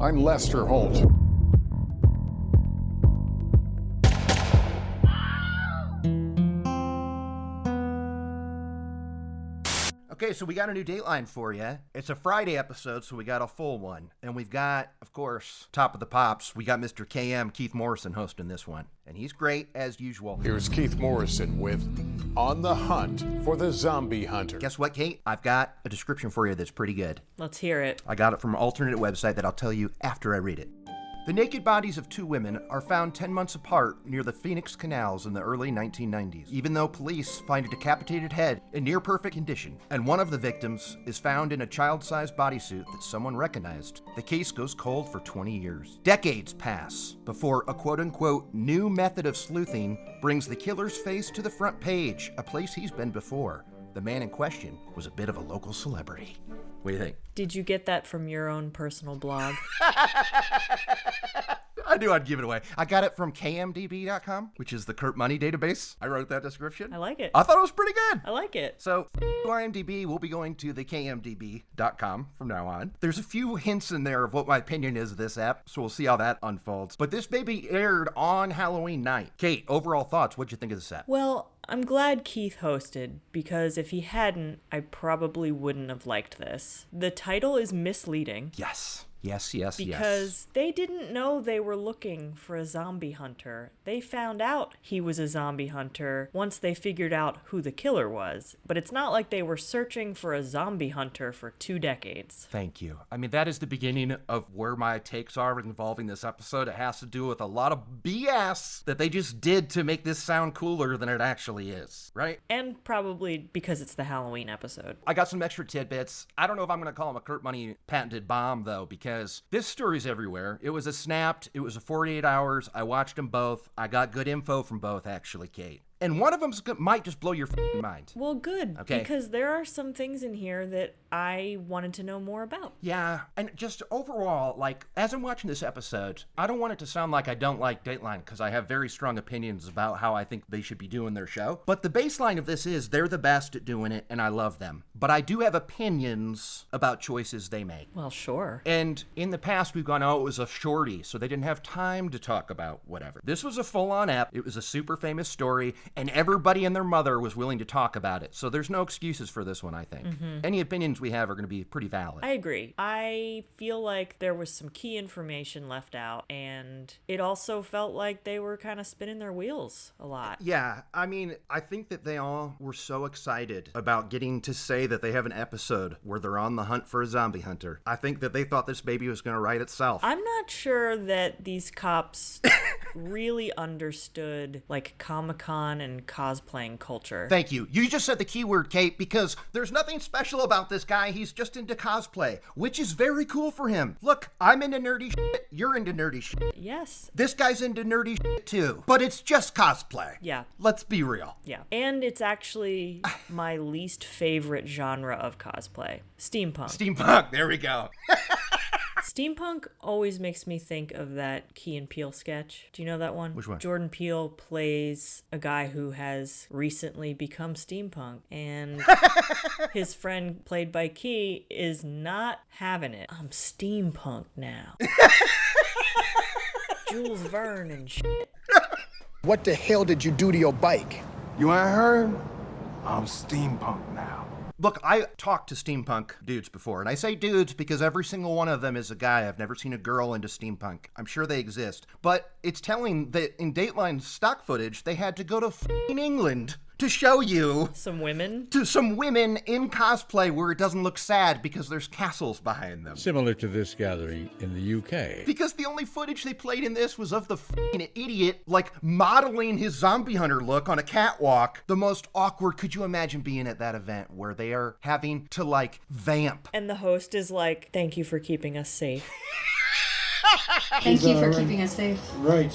I'm Lester Holt. Okay, so we got a new Dateline for you. It's a Friday episode, so we got a full one. And we've got, of course, top of the pops, we got Mr. KM, Keith Morrison, hosting this one. And he's great, as usual. Here's Keith Morrison with On the Hunt for the Zombie Hunter. Guess what, Kate? I've got a description for you that's pretty good. Let's hear it. I got it from an alternate website that I'll tell you after I read it. The naked bodies of two women are found 10 months apart near the Phoenix canals in the early 1990s, even though police find a decapitated head in near-perfect condition, and one of the victims is found in a child-sized bodysuit that someone recognized. The case goes cold for 20 years. Decades pass before a quote-unquote new method of sleuthing brings the killer's face to the front page, a place he's been before. The man in question was a bit of a local celebrity. What do you think? Did you get that from your own personal blog? I knew I'd give it away. I got it from kmdb.com, which is the Kurt Money database. I wrote that description. I like it. I thought it was pretty good. I like it. So, IMDb, we'll be going to the kmdb.com from now on. There's a few hints in there of what my opinion is of this app, so we'll see how that unfolds. But this baby aired on Halloween night. Kate, overall thoughts, what'd you think of this app? Well, I'm glad Keith hosted, because if he hadn't, I probably wouldn't have liked this. The title is misleading. Yes. Because they didn't know they were looking for a zombie hunter. They found out he was a zombie hunter once they figured out who the killer was. But it's not like they were searching for a zombie hunter for 2 decades. Thank you. I mean, that is the beginning of where my takes are involving this episode. It has to do with a lot of BS that they just did to make this sound cooler than it actually is, right? And probably because it's the Halloween episode. I got some extra tidbits. I don't know if I'm going to call him a Kurt Money patented bomb, though, because this story's everywhere. It was a Snapped. It was a 48 hours. I watched them both. I got good info from both, actually, Kate. And one of them might just blow your mind. Well, good. Okay. Because there are some things in here that I wanted to know more about. Yeah. And just overall, like, as I'm watching this episode, I don't want it to sound like I don't like Dateline, because I have very strong opinions about how I think they should be doing their show. But the baseline of this is they're the best at doing it, and I love them. But I do have opinions about choices they make. Well, sure. And in the past, we've gone, oh, it was a shorty, so they didn't have time to talk about whatever. This was a full-on app. It was a super famous story, and everybody and their mother was willing to talk about it. So there's no excuses for this one, I think. Mm-hmm. Any opinions we have are going to be pretty valid. I agree. I feel like there was some key information left out, and it also felt like they were kind of spinning their wheels a lot. Yeah, I mean, I think that they all were so excited about getting to say that they have an episode where they're on the hunt for a zombie hunter. I think that they thought this baby was going to write itself. I'm not sure that these cops really understood, like, Comic-Con and cosplaying culture. Thank you. You just said the keyword, Kate, because there's nothing special about this guy. He's just into cosplay, which is very cool for him. Look, I'm into nerdy shit. You're into nerdy shit. Yes. This guy's into nerdy shit too, but it's just cosplay. Yeah. Let's be real. Yeah. And it's actually my least favorite genre of cosplay. Steampunk. Steampunk. There we go. Steampunk always makes me think of that Key and Peele sketch. Do you know that one? Which one? Jordan Peele plays a guy who has recently become steampunk, and his friend, played by Key, is not having it. I'm steampunk now. Jules Verne and shit. What the hell did you do to your bike? You ain't heard? I'm steampunk now. Look, I talked to steampunk dudes before, and I say dudes because every single one of them is a guy. I've never seen a girl into steampunk. I'm sure they exist. But it's telling that in Dateline's stock footage, they had to go to f***ing England to show you some women in cosplay where it doesn't look sad because there's castles behind them. Similar to this gathering in the UK. Because the only footage they played in this was of the f***ing idiot, like, modeling his zombie hunter look on a catwalk. The most awkward. Could you imagine being at that event where they are having to, like, vamp? And the host is like, thank you for keeping us safe. Thank you for keeping us safe. Right.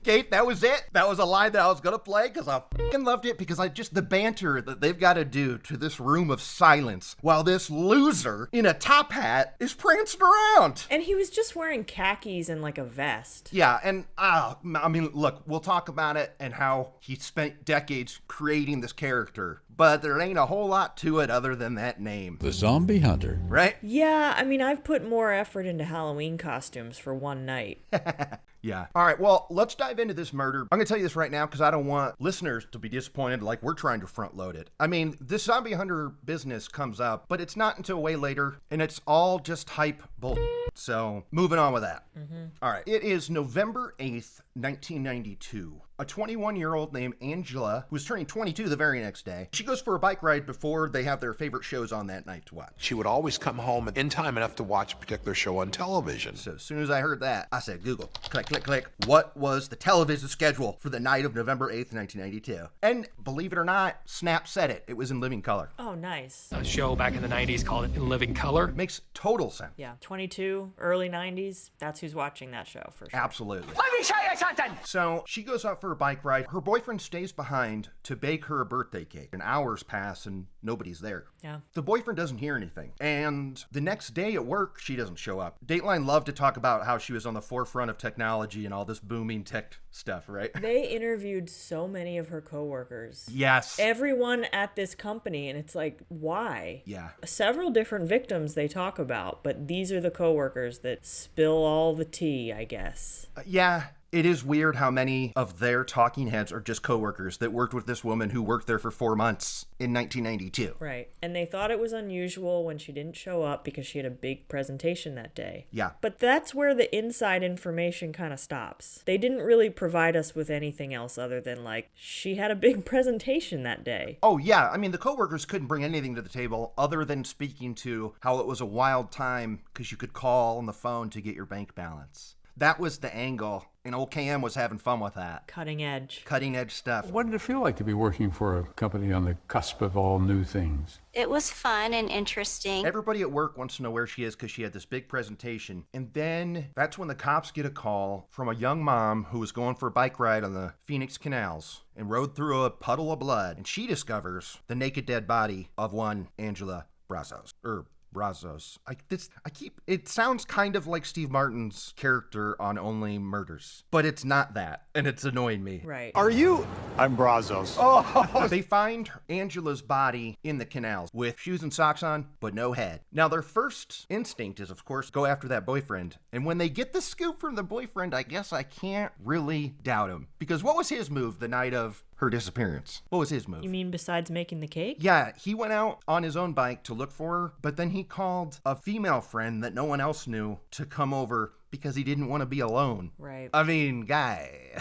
Kate, that was it. That was a line that I was going to play because I fucking loved it because I just the banter that they've got to do to this room of silence while this loser in a top hat is prancing around. And he was just wearing khakis and like a vest. Yeah, and I mean, look, we'll talk about it and how he spent decades creating this character, but there ain't a whole lot to it other than that name. The Zombie Hunter. Right? Yeah, I mean, I've put more effort into Halloween costumes for one night. Yeah. All right, well, let's dive into this murder. I'm going to tell you this right now because I don't want listeners to be disappointed like we're trying to front load it. I mean, this zombie hunter business comes up, but it's not until way later, and it's all just hype bull. So, moving on with that. All right. It is November 8th, 1992. A 21-year-old named Angela, who was turning 22 the very next day, she goes for a bike ride before they have their favorite shows on that night to watch. She would always come home in time enough to watch a particular show on television. So as soon as I heard that, I said, Google, click, click, click. What was the television schedule for the night of November 8th, 1992? And believe it or not, Snap said it. It was in living color. Oh, nice. A show back in the 90s called In Living Color. Makes total sense. Yeah, 22, early 90s. That's who's watching that show for sure. Absolutely. Let me show you something! So she goes out for a bike ride. Her boyfriend stays behind to bake her a birthday cake. And hours pass and nobody's there. Yeah. The boyfriend doesn't hear anything. And the next day at work, she doesn't show up. Dateline loved to talk about how she was on the forefront of technology and all this booming tech stuff, right? They interviewed so many of her coworkers. Yes. Everyone at this company, and it's like, why? Yeah. Several different victims they talk about, but these are the coworkers that spill all the tea, I guess. Yeah. It is weird how many of their talking heads are just coworkers that worked with this woman who worked there for 4 months in 1992. Right. And they thought it was unusual when she didn't show up because she had a big presentation that day. Yeah. But that's where the inside information kind of stops. They didn't really provide us with anything else other than, like, she had a big presentation that day. Oh, yeah. I mean, the coworkers couldn't bring anything to the table other than speaking to how it was a wild time because you could call on the phone to get your bank balance. That was the angle, and old KM was having fun with that. Cutting edge. Cutting edge stuff. What did it feel like to be working for a company on the cusp of all new things? It was fun and interesting. Everybody at work wants to know where she is because she had this big presentation. And then that's when the cops get a call from a young mom who was going for a bike ride on the Phoenix canals and rode through a puddle of blood. And she discovers the naked dead body of one Angela Brazos. Brazos. It sounds kind of like Steve Martin's character on Only Murders, but it's not that, and it's annoying me. Right. I'm Brazos. They find Angela's body in the canals with shoes and socks on, but no head. Now, their first instinct is, of course, go after that boyfriend, and when they get the scoop from the boyfriend, I guess I can't really doubt him, because what was his move the night of her disappearance? What was his move? You mean besides making the cake? Yeah, he went out on his own bike to look for her, but then he called a female friend that no one else knew to come over because he didn't want to be alone. Right. I mean, guy.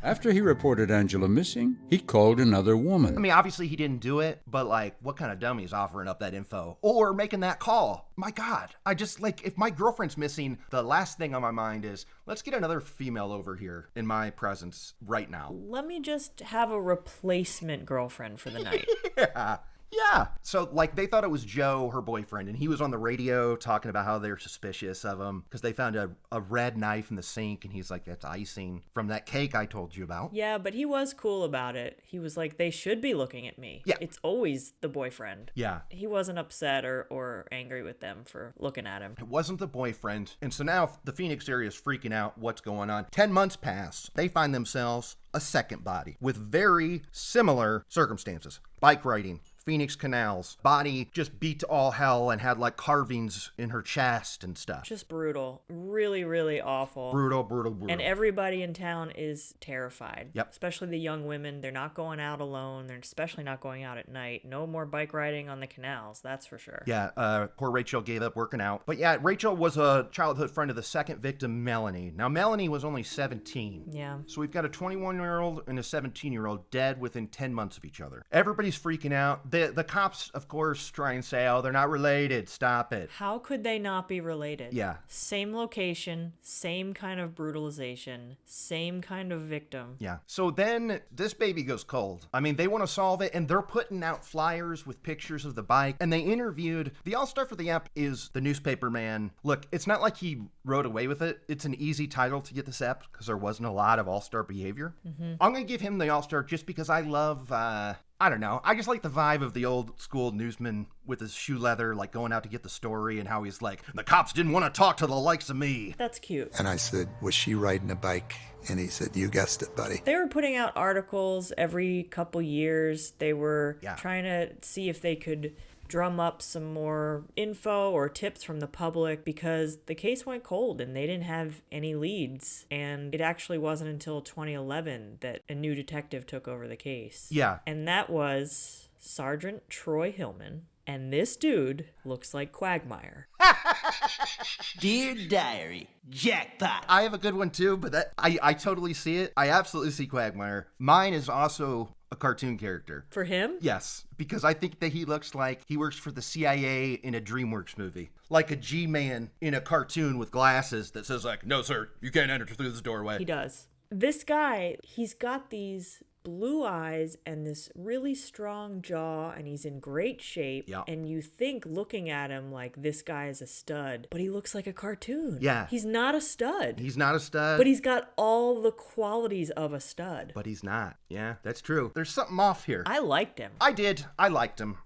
After he reported Angela missing, he called another woman. I mean, obviously he didn't do it, but like, what kind of dummy is offering up that info or making that call? My God, I just like, if my girlfriend's missing, the last thing on my mind is, let's get another female over here in my presence right now. Let me just have a replacement girlfriend for the night. Yeah. So, like, they thought it was Joe, her boyfriend, and he was on the radio talking about how they're suspicious of him because they found a red knife in the sink, and he's like, that's icing from that cake I told you about. Yeah, but he was cool about it. He was like, they should be looking at me. Yeah. It's always the boyfriend. Yeah. He wasn't upset or angry with them for looking at him. It wasn't the boyfriend. And so now the Phoenix area is freaking out. What's going on? 10 months pass. They find themselves a second body with very similar circumstances. Bike riding. Phoenix canals. Body just beat to all hell and had like carvings in her chest and stuff. Just brutal. Really, really awful. Brutal. And everybody in town is terrified. Yep. Especially the young women. They're not going out alone. They're especially not going out at night. No more bike riding on the canals, that's for sure. Yeah, poor Rachel gave up working out. But yeah, Rachel was a childhood friend of the second victim, Melanie. Now, Melanie was only 17. Yeah. So we've got a 21-year-old and a 17-year-old dead within 10 months of each other. Everybody's freaking out. the cops, of course, try and say, oh, they're not related. Stop it. How could they not be related? Yeah. Same location, same kind of brutalization, same kind of victim. Yeah. So then this baby goes cold. I mean, they want to solve it, and they're putting out flyers with pictures of the bike, and they interviewed, the all-star for the app is the newspaper man. Look, it's not like he rode away with it. It's an easy title to get this app because there wasn't a lot of all-star behavior. I'm going to give him the all-star just because I love, I don't know. I just like the vibe of the old school newsman with his shoe leather, like going out to get the story and how he's like, the cops didn't want to talk to the likes of me. That's cute. And I said, was she riding a bike? And he said, you guessed it, buddy. They were putting out articles every couple years. They were trying to see if they could drum up some more info or tips from the public because the case went cold and they didn't have any leads. And it actually wasn't until 2011 that a new detective took over the case. Yeah. And that was Sergeant Troy Hillman. And this dude looks like Quagmire. Dear Diary, jackpot. I have a good one too, but I totally see it. I absolutely see Quagmire. Mine is also a cartoon character. For him? Yes, because I think that he looks like he works for the CIA in a DreamWorks movie. Like a G-man in a cartoon with glasses that says like, no sir, you can't enter through this doorway. He does. This guy, he's got these blue eyes and this really strong jaw, and he's in great shape. Yeah. And you think looking at him like this guy is a stud, but he looks like a cartoon. Yeah. He's not a stud. He's not a stud. But he's got all the qualities of a stud. But he's not. Yeah, that's true. There's something off here. I liked him. I did. I liked him.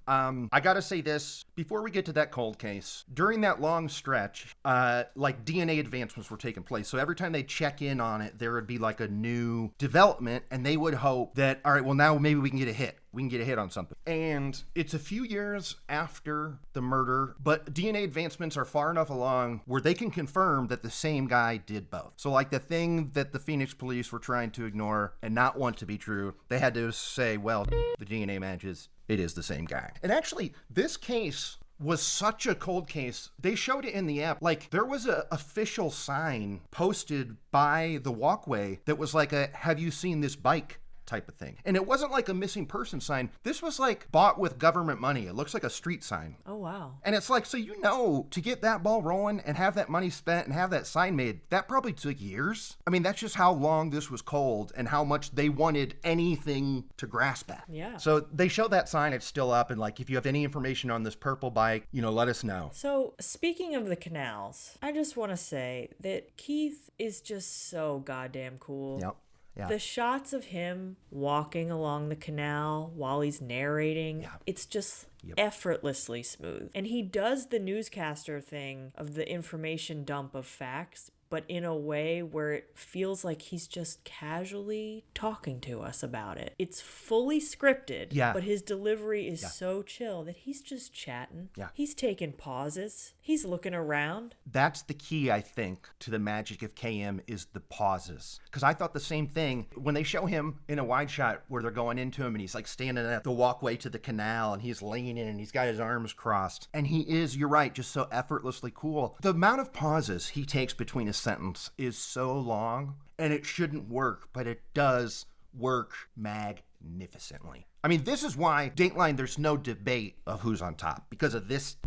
I gotta say this, before we get to that cold case, during that long stretch, like DNA advancements were taking place. So every time they check in on it, there would be like a new development, and they would hope that, all right, well, now maybe we can get a hit. We can get a hit on something. And it's a few years after the murder, but DNA advancements are far enough along where they can confirm that the same guy did both. So like the thing that the Phoenix police were trying to ignore and not want to be true, they had to say, well, the DNA matches, it is the same guy. And actually, this case was such a cold case. They showed it in the app. Like, there was an official sign posted by the walkway that was like a, have you seen this bike? Type of thing. And it wasn't like a missing person sign. This was like bought with government money. It looks like a street sign. Oh, wow. And it's like, so you know, to get that ball rolling and have that money spent and have that sign made, that probably took years. I mean, that's just how long this was cold and how much they wanted anything to grasp at. Yeah. So they showed that sign. It's still up. And like, if you have any information on this purple bike, you know, let us know. So speaking of the canals, I just want to say that Keith is just so goddamn cool. Yep. Yeah. The shots of him walking along the canal while he's narrating, it's just effortlessly smooth. And he does the newscaster thing of the information dump of facts, but in a way where it feels like he's just casually talking to us about it. It's fully scripted, but his delivery is so chill that he's just chatting. Yeah. He's taking pauses. He's looking around. That's the key, I think, to the magic of KM is the pauses. Because I thought the same thing when they show him in a wide shot where they're going into him and he's like standing at the walkway to the canal and he's leaning and he's got his arms crossed. And he is, you're right, just so effortlessly cool. The amount of pauses he takes between his sentence is so long, and it shouldn't work, but it does work magnificently. I mean, this is why Dateline, there's no debate of who's on top, because of this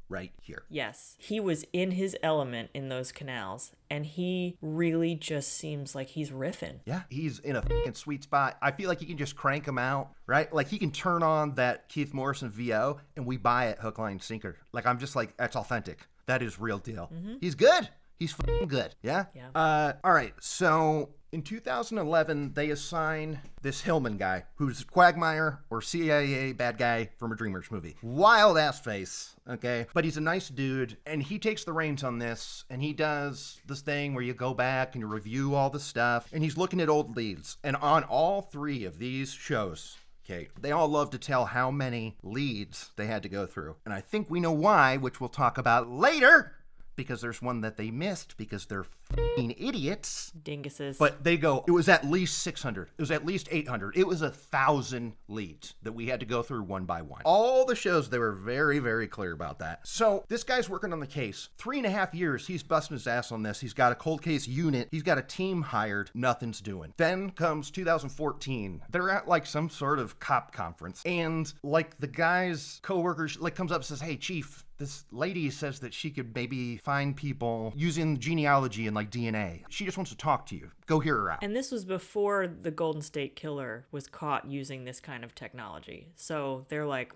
right here. Yes, he was in his element in those canals, and he really just seems like he's riffing. Yeah, he's in a fucking sweet spot. I feel like he can just crank him out, right? Like he can turn on that Keith Morrison VO and we buy it hook, line, sinker. Like I'm just like, that's authentic. That is real deal. Mm-hmm. He's good. He's fucking good. Yeah? Yeah. All right, so in 2011, they assign this Hillman guy, who's Quagmire or CIA bad guy from a DreamWorks movie. Wild ass face, okay? But he's a nice dude, and he takes the reins on this, and he does this thing where you go back and you review all the stuff, and he's looking at old leads. And on all three of these shows, okay, they all love to tell how many leads they had to go through. And I think we know why, which we'll talk about later, because there's one that they missed because they're f***ing idiots. Dinguses. But they go, it was at least 600. It was at least 800. It was 1,000 leads that we had to go through one by one. All the shows, they were very, very clear about that. So this guy's working on the case. 3.5 years, he's busting his ass on this. He's got a cold case unit. He's got a team hired. Nothing's doing. Then comes 2014. They're at like some sort of cop conference. And like the guy's coworkers like comes up and says, hey, chief, this lady says that she could maybe find people using genealogy and like DNA. She just wants to talk to you. Go hear her out. And this was before the Golden State Killer was caught using this kind of technology. So they're like,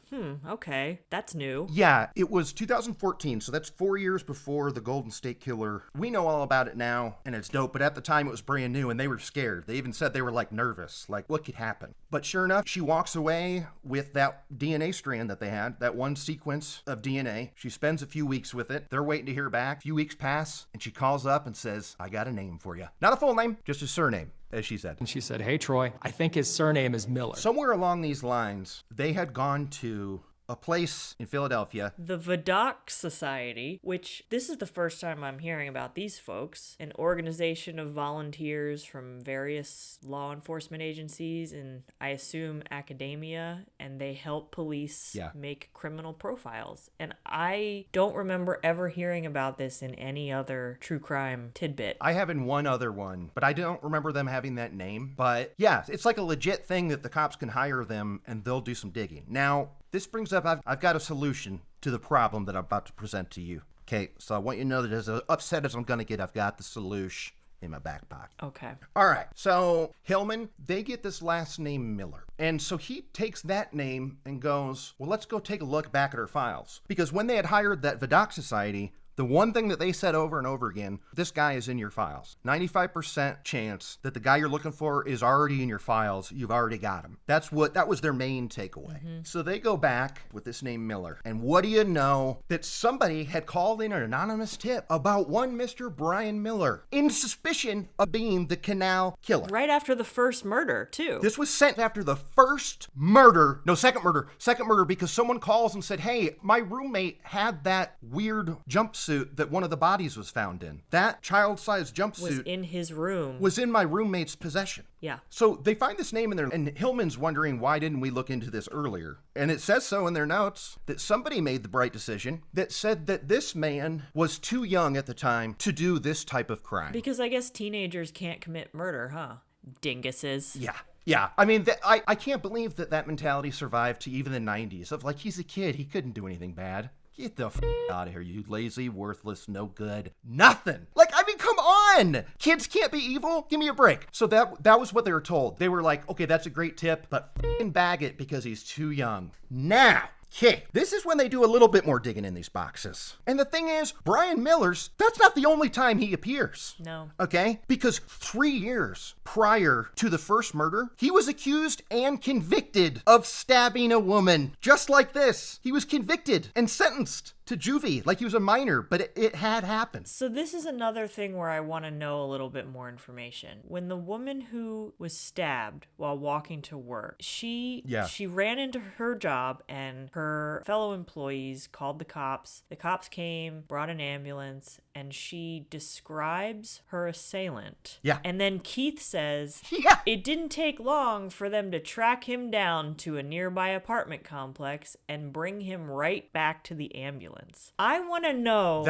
okay, that's new. Yeah, it was 2014, so that's 4 years before the Golden State Killer. We know all about it now, and it's dope, but at the time it was brand new, and they were scared. They even said they were like nervous, like what could happen? But sure enough, she walks away with that DNA strand that they had, that one sequence of DNA. She spends a few weeks with it. They're waiting to hear back. A few weeks pass, and she calls up and says, I got a name for you. Not a full name, just a surname, as she said. And she said, hey, Troy, I think his surname is Miller. Somewhere along these lines, they had gone to a place in Philadelphia. The Vidocq Society, which this is the first time I'm hearing about these folks, an organization of volunteers from various law enforcement agencies and I assume academia, and they help police make criminal profiles. And I don't remember ever hearing about this in any other true crime tidbit. I have in one other one, but I don't remember them having that name. But yeah, it's like a legit thing that the cops can hire them and they'll do some digging. Now, this brings up, I've got a solution to the problem that I'm about to present to you. Okay, so I want you to know that as upset as I'm going to get, I've got the solution in my back pocket. Okay. All right, so Hillman, they get this last name Miller. And so he takes that name and goes, well, let's go take a look back at our files. Because when they had hired that Vidocq Society, the one thing that they said over and over again, this guy is in your files. 95% chance that the guy you're looking for is already in your files. You've already got him. That was their main takeaway. So they go back with this name Miller. And what do you know? That somebody had called in an anonymous tip about one Mr. Bryan Miller in suspicion of being the Canal Killer. Right after the first murder, too. This was sent after the first murder. No, second murder. Second murder because someone calls and said, hey, my roommate had that weird jumpsuit that one of the bodies was found in. That child-sized jumpsuit was in his room. Was in my roommate's possession. Yeah. So they find this name in there, and Hillman's wondering, why didn't we look into this earlier? And it says so in their notes that somebody made the bright decision that said that this man was too young at the time to do this type of crime. Because I guess teenagers can't commit murder, huh? Dinguses. Yeah. Yeah, I mean, I can't believe that mentality survived to even the 90s of like, he's a kid, he couldn't do anything bad. Get the out of here, you lazy, worthless, no good, nothing. Like, I mean, come on. Kids can't be evil. Give me a break. So that was what they were told. They were like, okay, that's a great tip, but bag it because he's too young. Now, okay, this is when they do a little bit more digging in these boxes. And the thing is, Bryan Miller's, that's not the only time he appears. No. Okay? Because 3 years prior to the first murder, he was accused and convicted of stabbing a woman. Just like this. He was convicted and sentenced to juvie, like he was a minor, but it had happened. So this is another thing where I want to know a little bit more information. When the woman who was stabbed while walking to work, she ran into her job and her fellow employees called the cops. The cops came, brought an ambulance, and she describes her assailant. Yeah. And then Keith says, it didn't take long for them to track him down to a nearby apartment complex and bring him right back to the ambulance. I want to know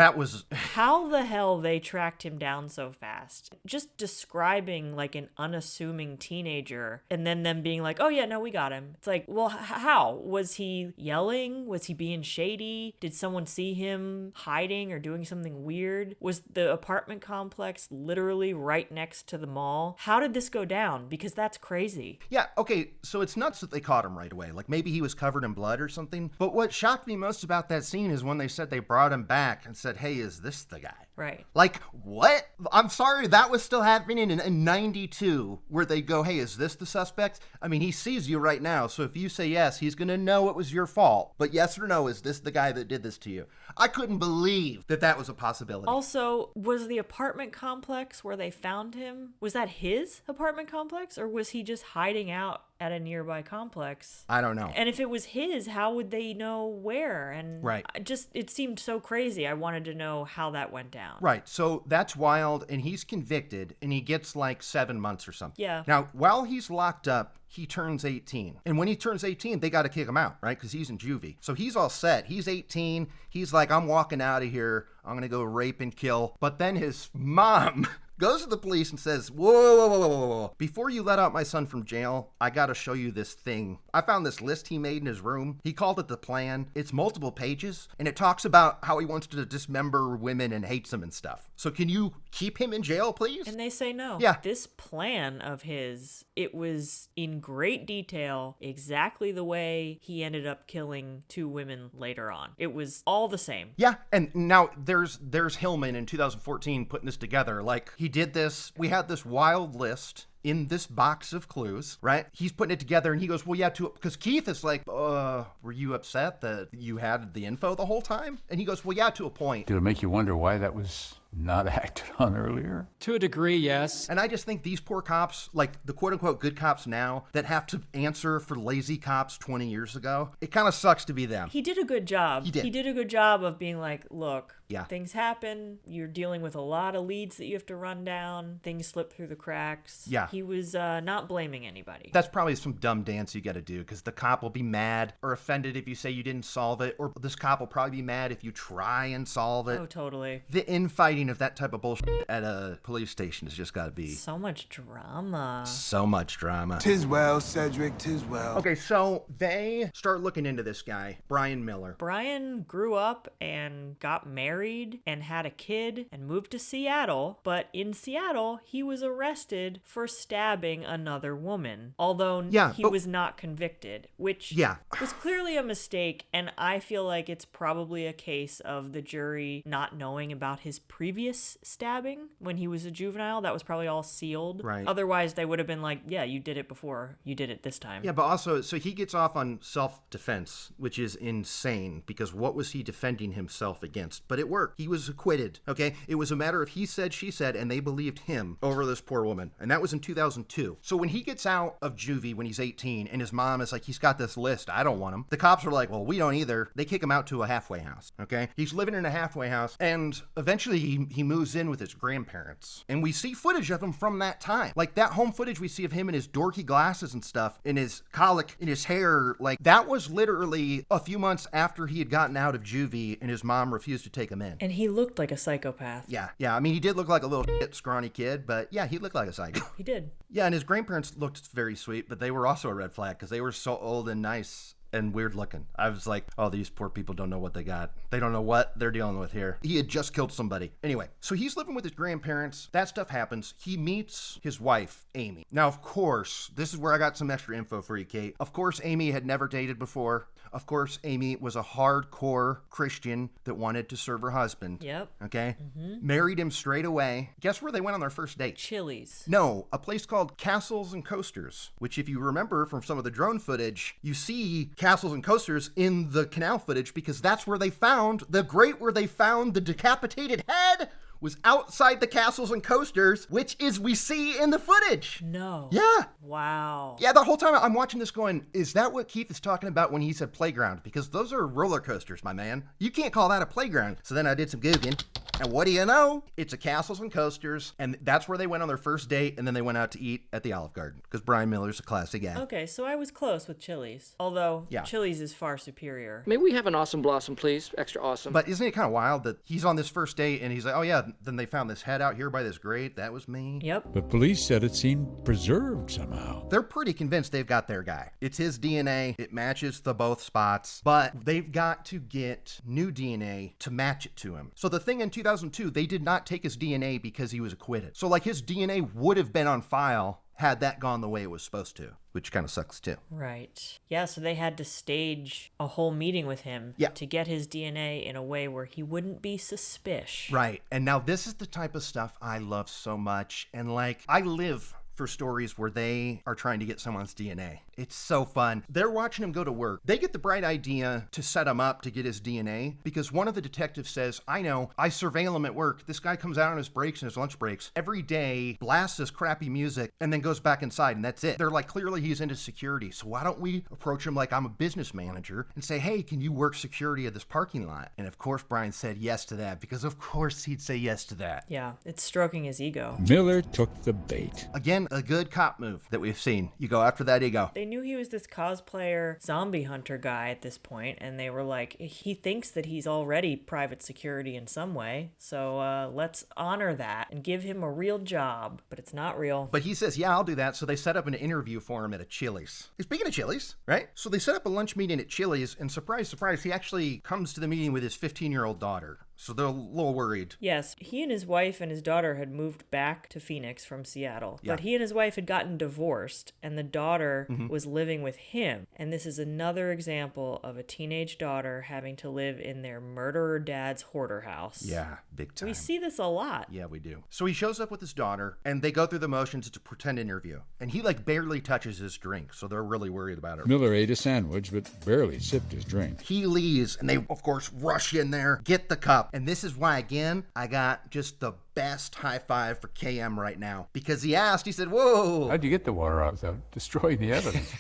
how the hell they tracked him down so fast. Just describing like an unassuming teenager and then them being like, oh yeah, no, we got him. It's like, well, how? Was he yelling? Was he being shady? Did someone see him hiding or doing something weird? Was the apartment complex literally right next to the mall? How did this go down? Because that's crazy. Yeah, okay, so it's nuts that they caught him right away. Like maybe he was covered in blood or something. But what shocked me most about that scene is when they said they brought him back and said, hey, is this the guy? Right. Like, what? I'm sorry, that was still happening in 92, where they go, hey, is this the suspect? I mean, he sees you right now, so if you say yes, he's going to know it was your fault. But yes or no, is this the guy that did this to you? I couldn't believe that was a possibility. Also, was the apartment complex where they found him, was that his apartment complex, or was he just hiding out at a nearby complex. I don't know. And if it was his, how would they know where? And Right. it seemed so crazy. I wanted to know how that went down. Right. So that's wild, and he's convicted, and he gets like 7 months or something. Yeah. Now, while he's locked up, he turns 18. And when he turns 18, they got to kick him out, right? Because he's in juvie. So he's all set. He's 18. He's like, I'm walking out of here. I'm going to go rape and kill. But then his mom goes to the police and says, whoa. Before you let out my son from jail, I got to show you this thing. I found this list he made in his room. He called it the plan. It's multiple pages, and it talks about how he wants to dismember women and hates them and stuff. So can you keep him in jail, please? And they say no. Yeah. This plan of his, it was in great detail, exactly the way he ended up killing 2 women later on. It was all the same. Yeah, and now there's Hillman in 2014 putting this together. Like, he did this, we had this wild list in this box of clues, right? He's putting it together, and he goes, well, yeah, because Keith is like, were you upset that you had the info the whole time? And he goes, well, yeah, to a point. Did it make you wonder why that was not acted on earlier? To a degree, yes. And I just think these poor cops, like the quote-unquote good cops now, that have to answer for lazy cops 20 years ago, it kind of sucks to be them. He did a good job. He did. He did a good job of being like, look, Yeah. things happen. You're dealing with a lot of leads that you have to run down. Things slip through the cracks. Yeah. He was not blaming anybody. That's probably some dumb dance you got to do, because the cop will be mad or offended if you say you didn't solve it, or this cop will probably be mad if you try and solve it. Oh, totally. The infighting of that type of bullshit at a police station has just got to be So much drama. so much drama. Tis well, Cedric, tis well. Okay, so they start looking into this guy, Bryan Miller. Bryan grew up and got married and had a kid and moved to Seattle, but in Seattle, he was arrested for stabbing another woman, although he was not convicted, which was clearly a mistake, and I feel like it's probably a case of the jury not knowing about his previous stabbing when he was a juvenile. That was probably all sealed. Right. Otherwise, they would have been like, yeah, you did it before, you did it this time. Yeah, but also, so he gets off on self-defense, which is insane, because what was he defending himself against? But it worked. He was acquitted, okay? It was a matter of he said, she said, and they believed him over this poor woman. And that was in 2002. So when he gets out of juvie when he's 18, and his mom is like, he's got this list, I don't want him. The cops are like, well, we don't either. They kick him out to a halfway house, okay? He's living in a halfway house, and eventually he moves in with his grandparents. And we see footage of him from that time. Like, that home footage we see of him in his dorky glasses and stuff, in his colic, in his hair, like, that was literally a few months after he had gotten out of juvie and his mom refused to take him in. And he looked like a psychopath. Yeah. I mean, he did look like a little scrawny kid, but yeah, he looked like a psycho. He did. Yeah, and his grandparents looked very sweet, but they were also a red flag because they were so old and nice and weird looking. I was like, oh, these poor people don't know what they got. They don't know what they're dealing with here. He had just killed somebody. Anyway, so he's living with his grandparents. That stuff happens. He meets his wife, Amy. Now, of course, this is where I got some extra info for you, Kate. Of course, Amy had never dated before. Of course, Amy was a hardcore Christian that wanted to serve her husband. Yep. Okay? Married him straight away. Guess where they went on their first date? Chili's. No, a place called Castles and Coasters, which if you remember from some of the drone footage, you see Castles and Coasters in the canal footage because that's where they found the decapitated head was outside the Castles and Coasters, which is we see in the footage. No. Yeah. Wow. Yeah, the whole time I'm watching this going, is that what Keith is talking about when he said playground? Because those are roller coasters, my man. You can't call that a playground. So then I did some Googling. And what do you know? It's a Castles and Coasters, and that's where they went on their first date, and then they went out to eat at the Olive Garden, because Bryan Miller's a classy guy. Okay, so I was close with Chili's, although Chili's is far superior. May we have an awesome blossom, please? Extra awesome. But isn't it kind of wild that he's on this first date, and he's like, oh yeah, then they found this head out here by this grate. That was me. Yep. But police said it seemed preserved somehow. They're pretty convinced they've got their guy. It's his DNA. It matches the both spots, but they've got to get new DNA to match it to him. So the thing in 2002, they did not take his DNA because he was acquitted. So like his DNA would have been on file had that gone the way it was supposed to, which kind of sucks too. Right. Yeah, so they had to stage a whole meeting with him to get his DNA in a way where he wouldn't be suspicious. Right. And now this is the type of stuff I love so much. And like, I live for stories where they are trying to get someone's DNA. It's so fun. They're watching him go to work. They get the bright idea to set him up to get his DNA because one of the detectives says, I know, I surveil him at work. This guy comes out on his breaks and his lunch breaks every day, blasts this crappy music, and then goes back inside, and that's it. They're like, clearly he's into security, so why don't we approach him like I'm a business manager and say, hey, can you work security of this parking lot? And of course, Bryan said yes to that because of course he'd say yes to that. Yeah, it's stroking his ego. Miller took the bait. Again, a good cop move that we've seen. You go after that ego. They knew he was this cosplayer zombie hunter guy at this point, and they were like, he thinks that he's already private security in some way, so let's honor that and give him a real job. But it's not real. But he says, yeah, I'll do that. So they set up an interview for him at a Chili's. Speaking of Chili's, right? So they set up a lunch meeting at Chili's, and surprise, surprise, he actually comes to the meeting with his 15-year-old daughter. So they're a little worried. Yes, he and his wife and his daughter had moved back to Phoenix from Seattle. Yeah. But he and his wife had gotten divorced, and the daughter was living with him. And this is another example of a teenage daughter having to live in their murderer dad's hoarder house. Yeah, big time. We see this a lot. Yeah, we do. So he shows up with his daughter, and they go through the motions. It's a pretend interview. And he, barely touches his drink, so they're really worried about it. Miller ate a sandwich, but barely sipped his drink. He leaves, and they, of course, rush in there, get the cup. And this is why, again, I got just the best high five for KM right now. Because he asked, he said, whoa. How'd you get the water out without destroying the evidence?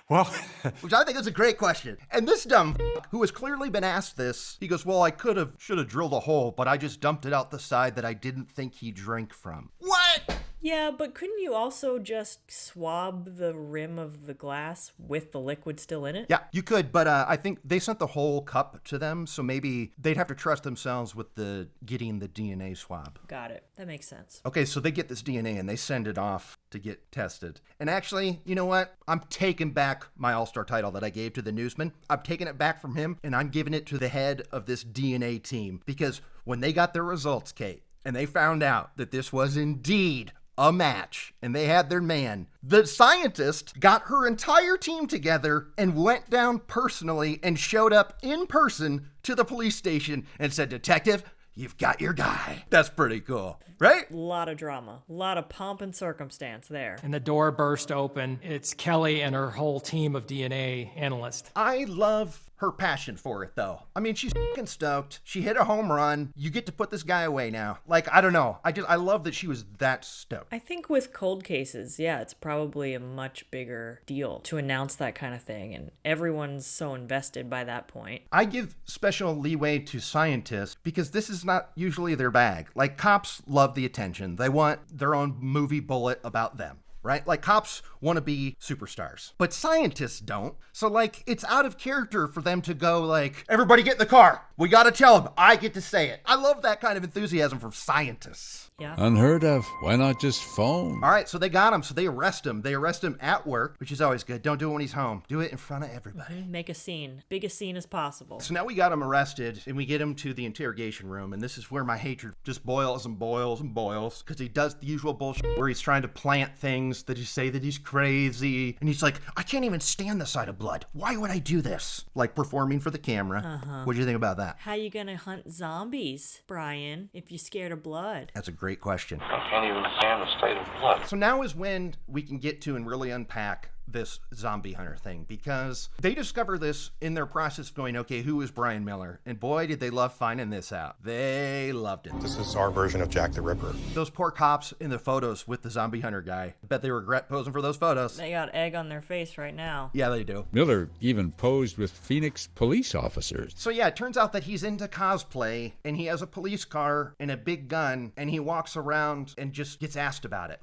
Well, which I think is a great question. And this dumb who has clearly been asked this, he goes, well, I should have drilled a hole, but I just dumped it out the side that I didn't think he drank from. What? Yeah, but couldn't you also just swab the rim of the glass with the liquid still in it? Yeah, you could, but I think they sent the whole cup to them, so maybe they'd have to trust themselves with getting the DNA swab. Got it. That makes sense. Okay, so they get this DNA and they send it off to get tested. And actually, you know what? I'm taking back my all-star title that I gave to the newsman. I'm taking it back from him, and I'm giving it to the head of this DNA team. Because when they got their results, Kate, and they found out that this was indeed a match, and they had their man, the scientist got her entire team together and went down personally and showed up in person to the police station and said, Detective, you've got your guy. That's pretty cool, right? A lot of drama, a lot of pomp and circumstance there. And the door burst open. It's Kelly and her whole team of DNA analysts. I love her passion for it, though. I mean, she's fucking stoked. She hit a home run. You get to put this guy away now. I don't know. I love that she was that stoked. I think with cold cases, yeah, it's probably a much bigger deal to announce that kind of thing, and everyone's so invested by that point. I give special leeway to scientists because this is not usually their bag. Cops love the attention. They want their own movie bullet about them. Right? Cops want to be superstars, but scientists don't. So it's out of character for them to go everybody get in the car. We got to tell them. I get to say it. I love that kind of enthusiasm from scientists. Yeah. Unheard of. Why not just phone? All right, so they got him. So they arrest him. They arrest him at work, which is always good. Don't do it when he's home. Do it in front of everybody. Make a scene. Biggest scene as possible. So now we got him arrested, and we get him to the interrogation room, and this is where my hatred just boils and boils and boils, because he does the usual bullshit where he's trying to plant things that you say that he's crazy, and he's like, I can't even stand the sight of blood. Why would I do this? Performing for the camera. What do you think about that? How you gonna hunt zombies, Bryan, if you're scared of blood? That's a great question. I can't even stand the state of blood. So now is when we can get to and really unpack this zombie hunter thing, because they discover this in their process of going, okay, who is Bryan Miller? And boy, did they love finding this out. They loved it. This is our version of Jack the Ripper. Those poor cops in the photos with the zombie hunter guy. I bet they regret posing for those photos. They got egg on their face right now. Yeah, they do. Miller even posed with Phoenix police officers. So yeah, it turns out that he's into cosplay, and he has a police car and a big gun, and he walks around and just gets asked about it.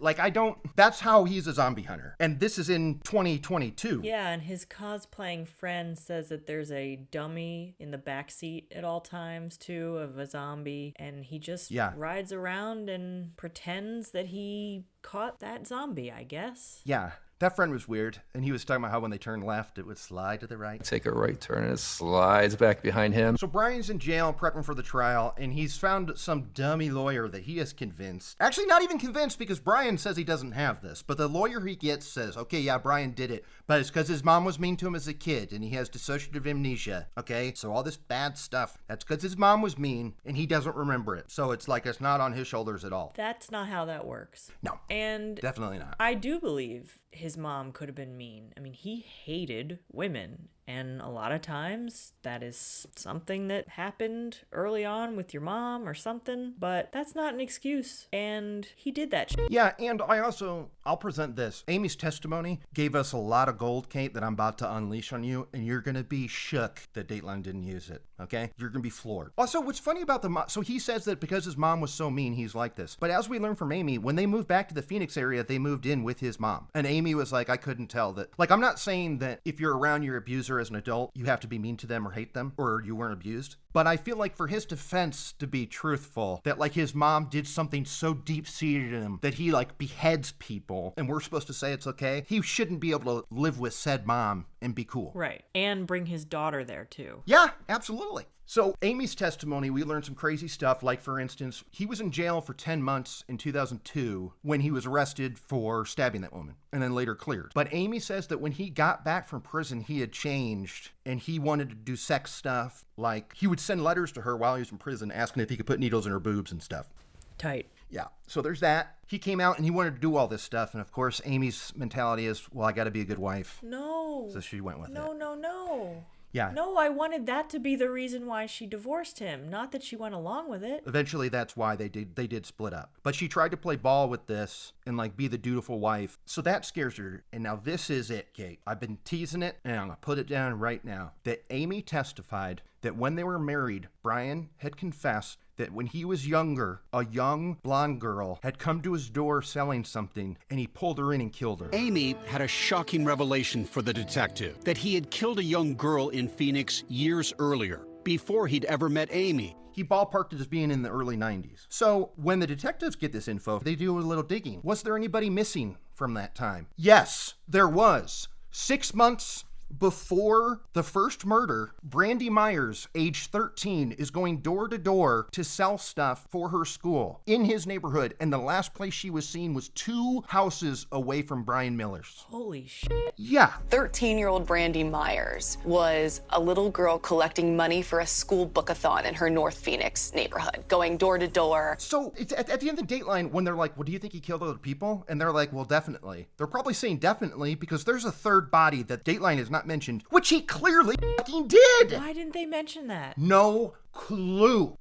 That's how he's a zombie hunter. And this is in 2022. Yeah, and his cosplaying friend says that there's a dummy in the backseat at all times, too, of a zombie, and he just rides around and pretends that he caught that zombie, I guess. Yeah. That friend was weird, and he was talking about how when they turn left, it would slide to the right. Take a right turn, and it slides back behind him. So Bryan's in jail prepping for the trial, and he's found some dummy lawyer that he has convinced. Actually, not even convinced, because Bryan says he doesn't have this, but the lawyer he gets says, okay, yeah, Bryan did it, but it's because his mom was mean to him as a kid, and he has dissociative amnesia, okay? So all this bad stuff, that's because his mom was mean, and he doesn't remember it. So it's it's not on his shoulders at all. That's not how that works. No. And definitely not. I do believe his his mom could have been mean. I mean, he hated women. And a lot of times that is something that happened early on with your mom or something, but that's not an excuse. And he did that shit. Yeah, and I'll present this. Amy's testimony gave us a lot of gold, Kate, that I'm about to unleash on you, and you're going to be shook that Dateline didn't use it, okay? You're going to be floored. Also, what's funny about the mom, so he says that because his mom was so mean, he's like this. But as we learned from Amy, when they moved back to the Phoenix area, they moved in with his mom. And Amy was like, I couldn't tell that. Like, I'm not saying that if you're around your abuser as an adult, you have to be mean to them or hate them, or you weren't abused. But I feel like for his defense to be truthful, that like his mom did something so deep-seated in him that he like beheads people, and we're supposed to say it's okay, he shouldn't be able to live with said mom and be cool. Right. And bring his daughter there too. Yeah, absolutely. So Amy's testimony, we learned some crazy stuff. Like, for instance, he was in jail for 10 months in 2002 when he was arrested for stabbing that woman and then later cleared. But Amy says that when he got back from prison, he had changed and he wanted to do sex stuff. Like, he would send letters to her while he was in prison asking if he could put needles in her boobs and stuff. Tight. Yeah. So there's that. He came out and he wanted to do all this stuff. And of course, Amy's mentality is, well, I got to be a good wife. No. So she went with it. No. Yeah. No, I wanted that to be the reason why she divorced him, not that she went along with it. Eventually, that's why they did split up. But she tried to play ball with this and like be the dutiful wife. So that scares her. And now this is it, Kate. I've been teasing it and I'm going to put it down right now. That Amy testified that when they were married, Bryan had confessed that when he was younger, a young blonde girl had come to his door selling something, and he pulled her in and killed her. Amy had a shocking revelation for the detective, that he had killed a young girl in Phoenix years earlier, before he'd ever met Amy. He ballparked it as being in the early 90s. So when the detectives get this info, they do a little digging. Was there anybody missing from that time? Yes, there was. 6 months before the first murder, Brandy Myers, age 13, is going door to door to sell stuff for her school in his neighborhood, and the last place she was seen was 2 houses away from Bryan Miller's. Holy shit. Yeah. 13-year-old Brandy Myers was a little girl collecting money for a school bookathon in her North Phoenix neighborhood, going door to door. So it's at the end of Dateline, when they're like, well, do you think he killed other people? And they're like, well, definitely. They're probably saying definitely because there's a third body that Dateline has not mentioned, which he clearly fucking did. Why didn't they mention that? No clue.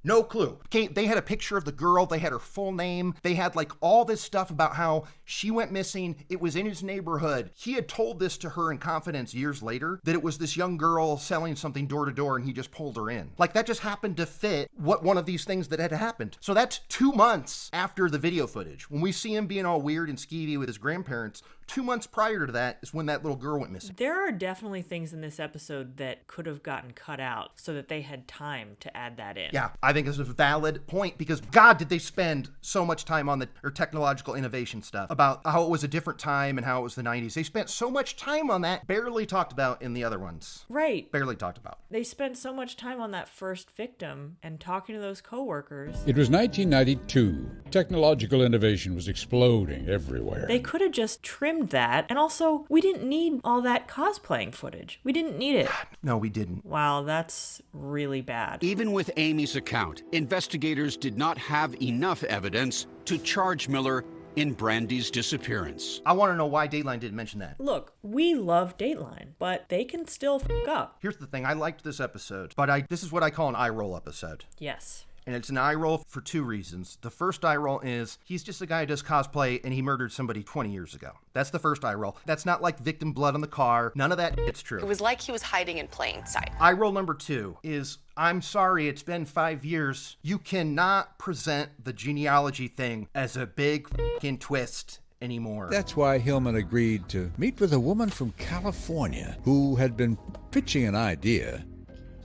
Okay, they had a picture of the girl. They had her full name. They had like all this stuff about how she went missing. It was in his neighborhood. He had told this to her in confidence years later, that it was this young girl selling something door to door and he just pulled her in. Like that just happened to fit what one of these things that had happened. So that's 2 months after the video footage. When we see him being all weird and skeevy with his grandparents, 2 months prior to that is when that little girl went missing. There are definitely things in this episode that could have gotten cut out so that they had time to add that in. Yeah, I think it's a valid point because God, did they spend so much time on the technological innovation stuff about how it was a different time and how it was the 90s. They spent so much time on that, barely talked about in the other ones. Right. Barely talked about. They spent so much time on that first victim and talking to those coworkers. It was 1992. Technological innovation was exploding everywhere. They could have just trimmed that, and also, we didn't need all that cosplaying footage. We didn't need it. No, we didn't. Wow, that's really bad. Even with Amy's account, investigators did not have enough evidence to charge Miller in Brandy's disappearance. I want to know why Dateline didn't mention that. Look, we love Dateline, but they can still f*** up. Here's the thing, I liked this episode, but this is what I call an eye roll episode. Yes. And it's an eye roll for 2 reasons. The first eye roll is he's just a guy who does cosplay and he murdered somebody 20 years ago. That's the first eye roll. That's not like victim blood on the car. None of that it's true. It was like he was hiding in plain sight. Eye roll number 2 is, I'm sorry, it's been 5 years. You cannot present the genealogy thing as a big fucking twist anymore. That's why Hillman agreed to meet with a woman from California who had been pitching an idea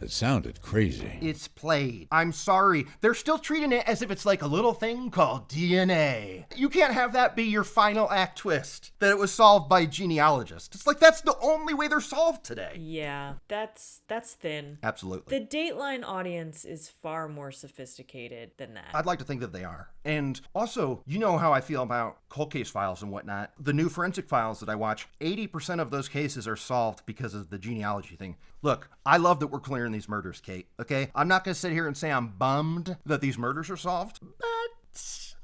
that sounded crazy. It's played. I'm sorry. They're still treating it as if it's like a little thing called DNA. You can't have that be your final act twist, that it was solved by a genealogist. It's like that's the only way they're solved today. Yeah, that's thin. Absolutely. The Dateline audience is far more sophisticated than that. I'd like to think that they are. And also, you know how I feel about cold case files and whatnot. The new forensic files that I watch, 80% of those cases are solved because of the genealogy thing. Look, I love that we're clearing these murders, Kate, okay? I'm not going to sit here and say I'm bummed that these murders are solved, but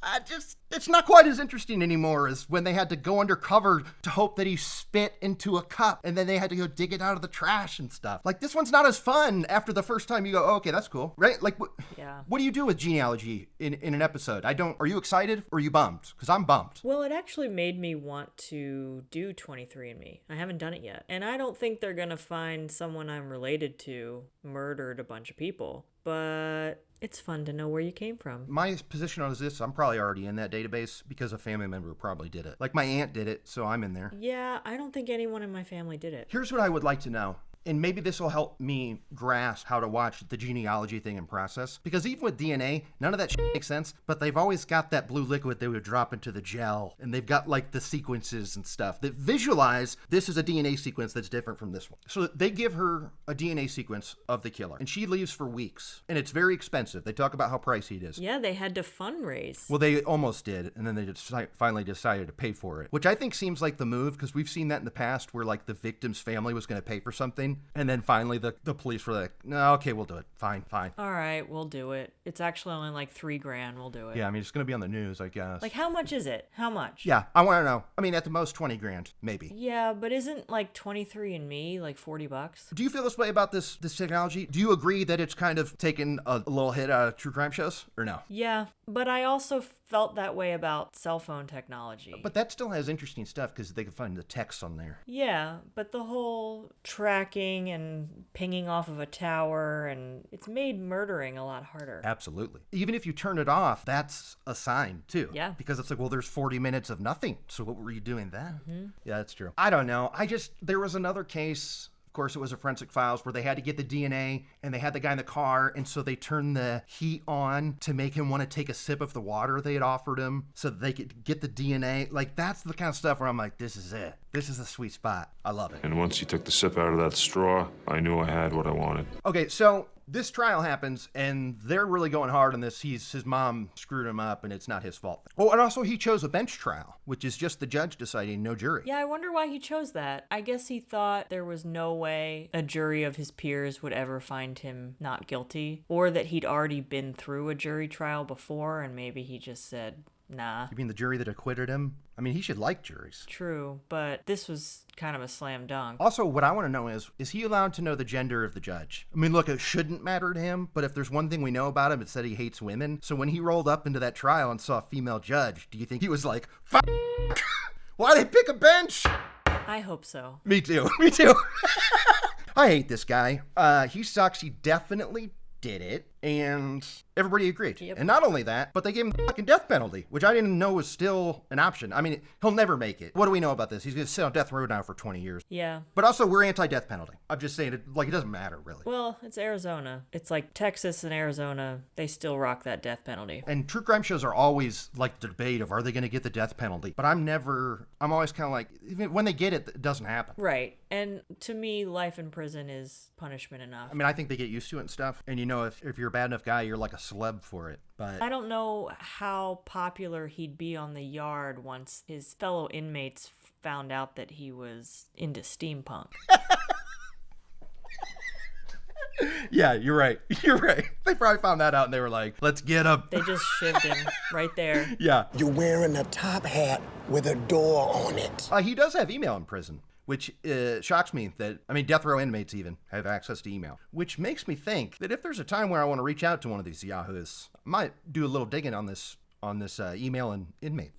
it's not quite as interesting anymore as when they had to go undercover to hope that he spit into a cup and then they had to go dig it out of the trash and stuff. Like, this one's not as fun after the first time you go, oh, okay, that's cool, right? Like, what do you do with genealogy in an episode? Are you excited or are you bummed? Because I'm bummed. Well, it actually made me want to do 23andMe. I haven't done it yet. And I don't think they're going to find someone I'm related to murdered a bunch of people. But it's fun to know where you came from. My position on this, I'm probably already in that database because a family member probably did it. Like, my aunt did it, so I'm in there. Yeah, I don't think anyone in my family did it. Here's what I would like to know. And maybe this will help me grasp how to watch the genealogy thing in process. Because even with DNA, none of that shit makes sense, but they've always got that blue liquid they would drop into the gel. And they've got like the sequences and stuff that visualize this is a DNA sequence that's different from this one. So they give her a DNA sequence of the killer. And she leaves for weeks. And it's very expensive. They talk about how pricey it is. Yeah, they had to fundraise. Well, they almost did. And then they finally decided to pay for it. Which I think seems like the move, because we've seen that in the past where like the victim's family was going to pay for something. And then finally the police were like, no, okay, we'll do it. Fine. All right, we'll do it. It's actually only like $3,000. We'll do it. Yeah, I mean, it's going to be on the news, I guess. Like, how much is it? How much? Yeah, I want to know. I mean, at the most $20,000, maybe. Yeah, but isn't like 23andMe like $40? Do you feel this way about this technology? Do you agree that it's kind of taken a little hit out of true crime shows, or no? Yeah, but I also felt that way about cell phone technology. But that still has interesting stuff because they can find the text on there. Yeah, but the whole tracking and pinging off of a tower, and it's made murdering a lot harder. Absolutely. Even if you turn it off, that's a sign too. Yeah. Because it's like, well, there's 40 minutes of nothing. So what were you doing then? Mm-hmm. Yeah, that's true. I don't know. There was another case. Of course, it was a Forensic Files where they had to get the DNA and they had the guy in the car. And so they turned the heat on to make him want to take a sip of the water they had offered him so that they could get the DNA. Like, that's the kind of stuff where I'm like, this is it. This is the sweet spot. I love it. And once he took the sip out of that straw, I knew I had what I wanted. Okay, so this trial happens, and they're really going hard on this. His mom screwed him up, and it's not his fault. Oh, and also he chose a bench trial, which is just the judge deciding, no jury. Yeah, I wonder why he chose that. I guess he thought there was no way a jury of his peers would ever find him not guilty, or that he'd already been through a jury trial before, and maybe he just said, nah. You mean the jury that acquitted him? I mean, he should like juries. True, but this was kind of a slam dunk. Also, what I want to know is he allowed to know the gender of the judge? I mean, look, it shouldn't matter to him, but if there's one thing we know about him, it's that he hates women. So when he rolled up into that trial and saw a female judge, do you think he was like, fuck, why'd they pick a bench? I hope so. Me too. Me too. I hate this guy. He sucks. He definitely did it. And everybody agreed. Yep. And not only that, but they gave him the fucking death penalty, which I didn't know was still an option. I mean, he'll never make it. What do we know about this? He's going to sit on death row now for 20 years. Yeah. But also, we're anti-death penalty. I'm just saying, it doesn't matter, really. Well, it's Arizona. It's like Texas and Arizona. They still rock that death penalty. And true crime shows are always like the debate of, are they going to get the death penalty? But I'm always kind of like, even when they get it, it doesn't happen. Right. And to me, life in prison is punishment enough. I mean, I think they get used to it and stuff. And if you're a bad enough guy, you're like a celeb for it. But I don't know how popular he'd be on the yard once his fellow inmates found out that he was into steampunk. Yeah, you're right. You're right. They probably found that out and they were like, let's get him. They just shivved him right there. Yeah. You're wearing a top hat with a door on it. He does have email in prison, which shocks me that, death row inmates even have access to email, which makes me think that if there's a time where I want to reach out to one of these yahoos, I might do a little digging on this email and inmate.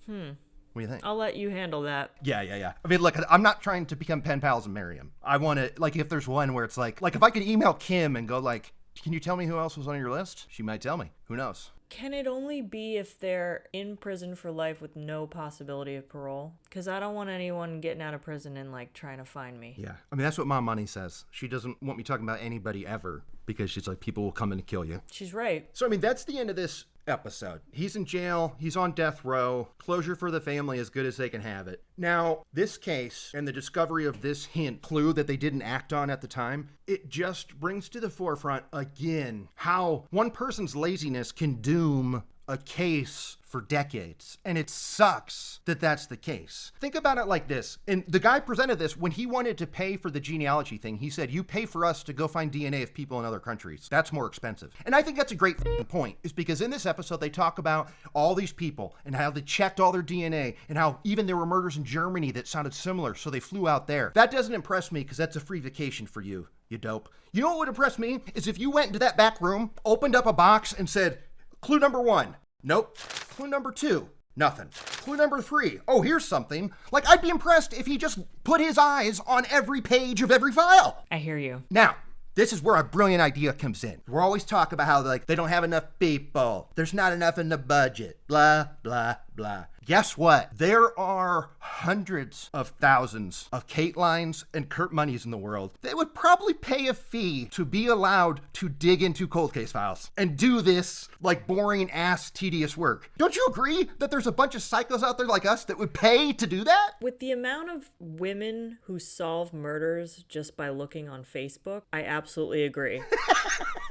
What do you think? I'll let you handle that. Yeah. I mean, look, I'm not trying to become pen pals and marry him. I want to, like, if there's one where it's like if I could email Kim and go like, can you tell me who else was on your list? She might tell me. Who knows? Can it only be if they're in prison for life with no possibility of parole? Because I don't want anyone getting out of prison and, like, trying to find me. Yeah. I mean, that's what Mom Money says. She doesn't want me talking about anybody ever because she's like, people will come in and kill you. She's right. So, that's the end of this episode. He's in jail. He's on death row. Closure for the family as good as they can have it. Now, this case and the discovery of this clue that they didn't act on at the time, it just brings to the forefront again how one person's laziness can doom a case for decades, and it sucks that that's the case. Think about it like this, and the guy presented this when he wanted to pay for the genealogy thing. He said, you pay for us to go find DNA of people in other countries. That's more expensive. And I think that's a great point, is because in this episode they talk about all these people and how they checked all their DNA and how even there were murders in Germany that sounded similar, so they flew out there. That doesn't impress me because that's a free vacation for you, you dope. You know what would impress me is if you went into that back room, opened up a box and said, clue number 1. Nope. Clue number 2. Nothing. Clue number 3. Oh, here's something. Like, I'd be impressed if he just put his eyes on every page of every file. I hear you. Now, this is where a brilliant idea comes in. We're always talking about how, like, they don't have enough people. There's not enough in the budget. Blah, blah, blah. Guess what? There are hundreds of thousands of Katelines and Kurt Moneys in the world that would probably pay a fee to be allowed to dig into cold case files and do this, like, boring ass tedious work. Don't you agree that there's a bunch of psychos out there like us that would pay to do that? With the amount of women who solve murders just by looking on Facebook, I absolutely agree.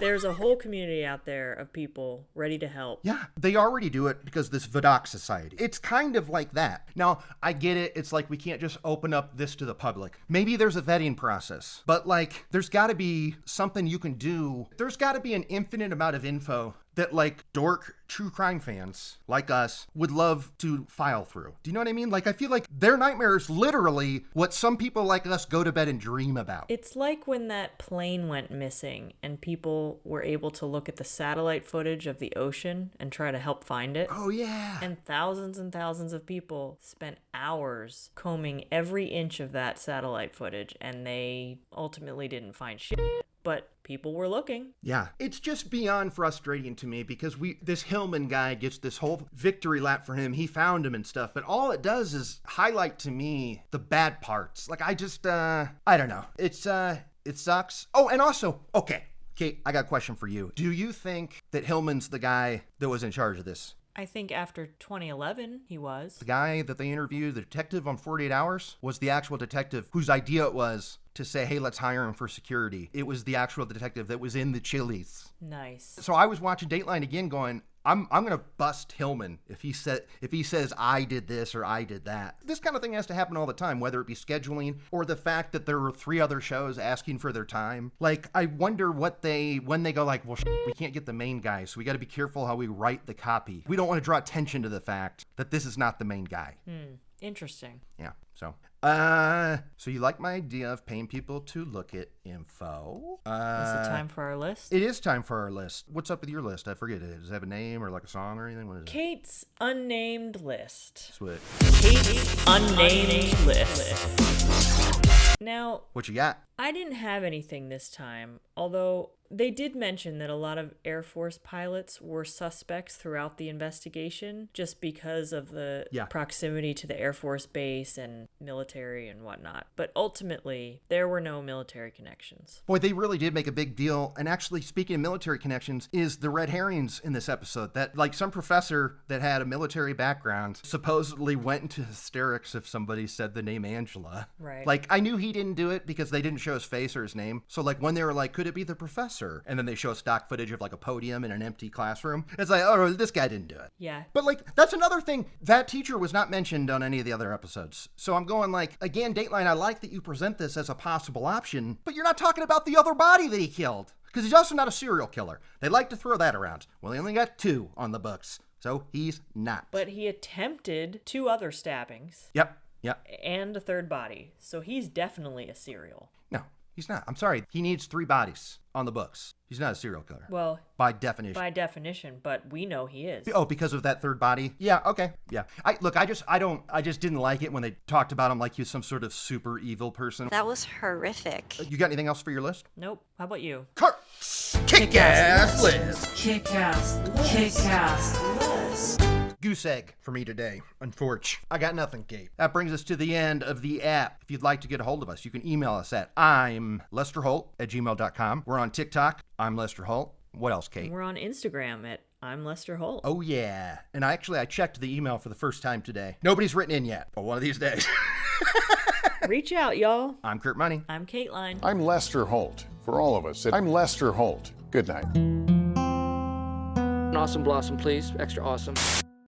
There's a whole community out there of people ready to help. Yeah, they already do it because this Vidocq Society. It's kind of like that. Now, I get it. It's like we can't just open up this to the public. Maybe there's a vetting process, but like there's got to be something you can do. There's got to be an infinite amount of info that like dork true crime fans like us would love to file through. Do you know what I mean? Like, I feel like their nightmare is literally what some people like us go to bed and dream about. It's like when that plane went missing and people were able to look at the satellite footage of the ocean and try to help find it. Oh, yeah. And thousands of people spent hours combing every inch of that satellite footage, and they ultimately didn't find shit. But people were looking. Yeah. It's just beyond frustrating to me because this Hillman guy gets this whole victory lap for him. He found him and stuff, but all it does is highlight to me the bad parts. Like, I just, I don't know. It sucks. Oh, and also, okay, Kate, I got a question for you. Do you think that Hillman's the guy that was in charge of this? I think after 2011, he was. The guy that they interviewed, the detective on 48 Hours, was the actual detective whose idea it was to say, hey, let's hire him for security. It was the actual detective that was in the Chili's. Nice. So I was watching Dateline again going, I'm gonna bust Hillman if he says I did this or I did that. This kind of thing has to happen all the time, whether it be scheduling or the fact that there were 3 other shows asking for their time. Like, I wonder when they go like, well, we can't get the main guy, so we got to be careful how we write the copy. We don't want to draw attention to the fact that this is not the main guy. Interesting. Yeah. So you like my idea of paying people to look at info? Is it time for our list? It is time for our list. What's up with your list? I forget it. Does it have a name or like a song or anything? What is it? Kate's unnamed list. Sweet. Kate's unnamed list. Now, what you got? I didn't have anything this time, although they did mention that a lot of Air Force pilots were suspects throughout the investigation just because of the proximity to the Air Force base and military and whatnot. But ultimately, there were no military connections. Boy, they really did make a big deal. And actually, speaking of military connections, is the red herrings in this episode. That, like, some professor that had a military background supposedly went into hysterics if somebody said the name Angela. Right. Like, I knew he didn't do it because they didn't show his face or his name. So, like, when they were like, could it be the professor? And then they show stock footage of, like, a podium in an empty classroom. It's like, oh, this guy didn't do it. Yeah. But, like, that's another thing. That teacher was not mentioned on any of the other episodes. So I'm going, like, again, Dateline, I like that you present this as a possible option, but you're not talking about the other body that he killed. Because he's also not a serial killer. They like to throw that around. Well, they only got 2 on the books. So he's not. But he attempted 2 other stabbings. Yep. And a 3rd body. So he's definitely a serial. No, he's not. I'm sorry. He needs 3 bodies on the books. He's not a serial killer. Well, by definition. By definition, but we know he is. Oh, because of that 3rd body? Yeah, okay. Yeah. I just didn't like it when they talked about him like he was some sort of super evil person. That was horrific. You got anything else for your list? Nope. How about you? Kurt's Kick-Ass List. Kick-Ass List. Kick-Ass List. Goose egg for me today, unfortunately. I got nothing, Kate. That brings us to the end of the app. If you'd like to get a hold of us, you can email us at imlesterholt@gmail.com. We're on TikTok. I'm Lester Holt. What else, Kate? We're on Instagram at I'm Lester Holt. Oh, yeah. And I checked the email for the first time today. Nobody's written in yet, but one of these days. Reach out, y'all. I'm Kurt Money. I'm Kateline. I'm Lester Holt. For all of us, I'm Lester Holt. Good night. An awesome blossom, please. Extra awesome.